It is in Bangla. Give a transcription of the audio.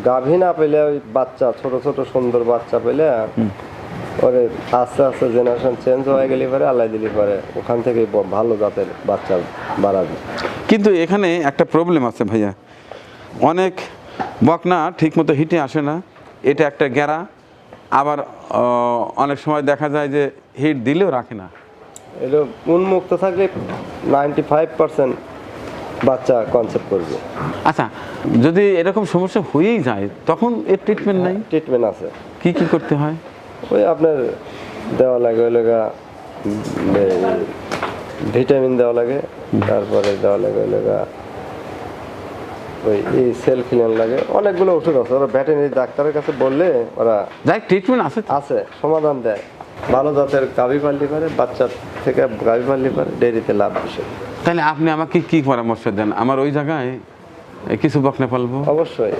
গাভী না পেলে ওই বাচ্চা ছোট ছোট সুন্দর বাচ্চা পেলে পরে আস্তে আস্তে জেনারেশন চেঞ্জ হয়ে গেলে পরে আল্লাহ দিলি পরে ওখান থেকে ভালো জাতের বাচ্চা বাড়াবে। কিন্তু এখানে একটা প্রবলেম আছে ভাইয়া, অনেক বকনা ঠিক মতো হিটে আসে না, এটা একটা গ্যারা। আবার অনেক সময় দেখা যায় যে হিট দিলেও রাখে না। এগুলো উন্মুক্ত থাকলে 95% বাচ্চা কনসেপ্ট করবে। আচ্ছা, যদি এরকম সমস্যা হয়েই যায় তখন এর ট্রিটমেন্ট নাই? ট্রিটমেন্ট আছে। কি কি করতে হয়? ওই আপনার দেওয়া লাগে ওই লগা ভিটামিন দেওয়া লাগে, তারপরে দেওয়া লাগে ওই লগা ওই সেল ক্লিন লাগে, অনেকগুলো ওষুধ আছে। ওরা ভেটেরিনারি ডাক্তারের কাছে বললে ওরা যাই ট্রিটমেন্ট আছে আছে সমাধান দেয়। ভালো জাতের গাভী পালতে পারে, বাচ্চা থেকে গাভী পালতে পারে, ডেয়ারিতে লাভ বেশি। তাহলে আপনি আমাকে কি পরামর্শ দেন? আমার ওই জায়গায় কিছু বকনা পালবো? অবশ্যই।